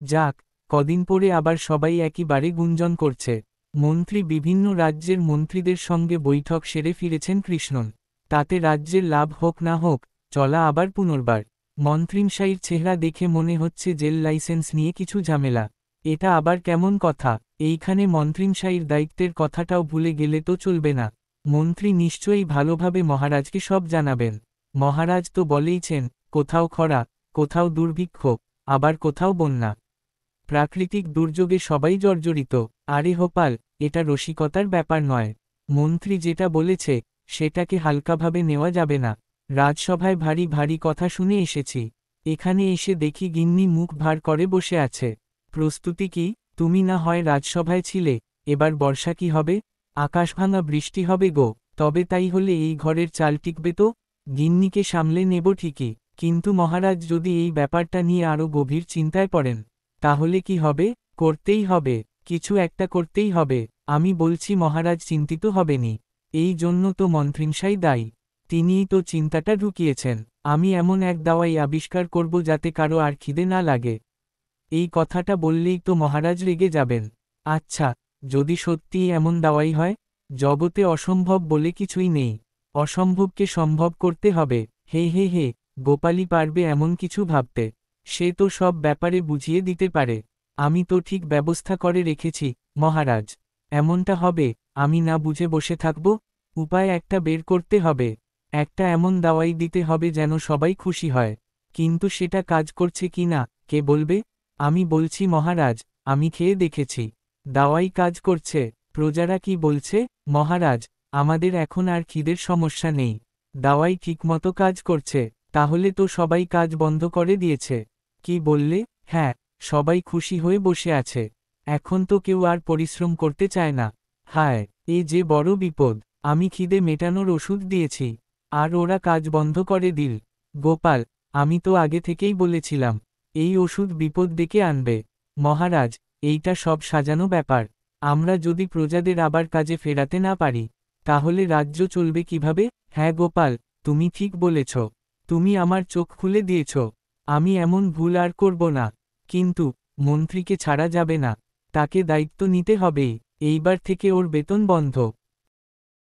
যাক, কদিন পরে আবার সবাই একইবারে গুঞ্জন করছে। মন্ত্রী বিভিন্ন রাজ্যের মন্ত্রীদের সঙ্গে বৈঠক সেরে ফিরেছেন কৃষ্ণন। তাতে রাজ্যের লাভ হোক না হোক, চলা আবার পুনর্বার। মন্ত্রীমশাইর চেহারা দেখে মনে হচ্ছে জেল লাইসেন্স নিয়ে কিছু ঝামেলা। এটা আবার কেমন কথা? এইখানে মন্ত্রীমশাইর দায়িত্বের কথাটাও ভুলে গেলে তো চলবে না। মন্ত্রী নিশ্চয়ই ভালোভাবে মহারাজকে সব জানাবেন। মহারাজ তো বলেইছেন, কোথাও খরা, কোথাও দুর্ভিক্ষ, আবার কোথাও বন্যা। প্রাকৃতিক দুর্যোগে সবাই জর্জরিত। আরে হোপাল, এটা রসিকতার ব্যাপার নয়। মন্ত্রী যেটা বলেছে, সেটাকে হালকাভাবে নেওয়া যাবে না। রাজসভায় ভারী ভারী কথা শুনে এসেছি। এখানে এসে দেখি গিন্নি মুখ ভার করে বসে আছে। প্রস্তুতি কি? তুমি না হয় রাজসভায় ছিলে, এবার বর্ষা কি হবে? আকাশভাঙা বৃষ্টি হবে গো। তবে তাই হলে এই ঘরের চাল টিকবে তো? গিন্নিকে সামলে নেব ঠিকই, কিন্তু মহারাজ যদি এই ব্যাপারটা নিয়ে আরও গভীর চিন্তায় পড়েন, তাহলে কি হবে? করতেই হবে, কিছু একটা করতেই হবে। আমি বলছি মহারাজ চিন্তিত হবেনি। এই জন্য তো মন্ত্রীমশাই দায়ী। তিনিই তো চিন্তাটা ঢুকিয়েছেন। আমি এমন এক দাওয়াই আবিষ্কার করব যাতে কারো আর খিদে না লাগে। এই কথাটা বললেই তো মহারাজ রেগে যাবেন। আচ্ছা, যদি সত্যিই এমন দাওয়াই হয়? জগতে অসম্ভব বলে কিছুই নেই। অসম্ভবকে সম্ভব করতে হবে। হে হে হে, গোপালই পারবে এমন কিছু ভাবতে। সে তো সব ব্যাপারে বুঝিয়ে দিতে পারে। আমি তো ঠিক ব্যবস্থা করে রেখেছি, মহারাজ। এমনটা হবে, আমি না বুঝে বসে থাকব? উপায় একটা বের করতে হবে। একটা এমন দাওয়াই দিতে হবে যেন সবাই খুশি হয়। কিন্তু সেটা কাজ করছে কি না, কে বলবে? আমি বলছি মহারাজ, আমি খেয়ে দেখেছি। দাওয়াই কাজ করছে। প্রজারা কি বলছে? মহারাজ, আমাদের এখন আর খিদের সমস্যা নেই। দাওয়াই ঠিকমতো কাজ করছে। তাহলে তো সবাই কাজ বন্ধ করে দিয়েছে। কি বললে? হ্যাঁ, সবাই খুশি হয়ে বসে আছে। এখন তো কেউ আর পরিশ্রম করতে চায় না। হায়, এ যে বড় বিপদ! আমি খিদে মেটানোর ওষুধ দিয়েছি, আর ওরা কাজ বন্ধ করে দিল। গোপাল, আমি তো আগে থেকেই বলেছিলাম, এই ওষুধ বিপদ ডেকে আনবে। মহারাজ, এইটা সব সাজানো ব্যাপার। আমরা যদি প্রজাদের আবার কাজে ফেরাতে না পারি, তাহলে রাজ্য চলবে কিভাবে? হ্যাঁ গোপাল, তুমি ঠিক বলেছ। তুমি আমার চোখ খুলে দিয়েছ। আমি এমন ভুল আর করব না। কিন্তু মন্ত্রীকে ছাড়া যাবে না। তাকে দায়িত্ব নিতে হবেই। এইবার থেকে ওর বেতন বন্ধ।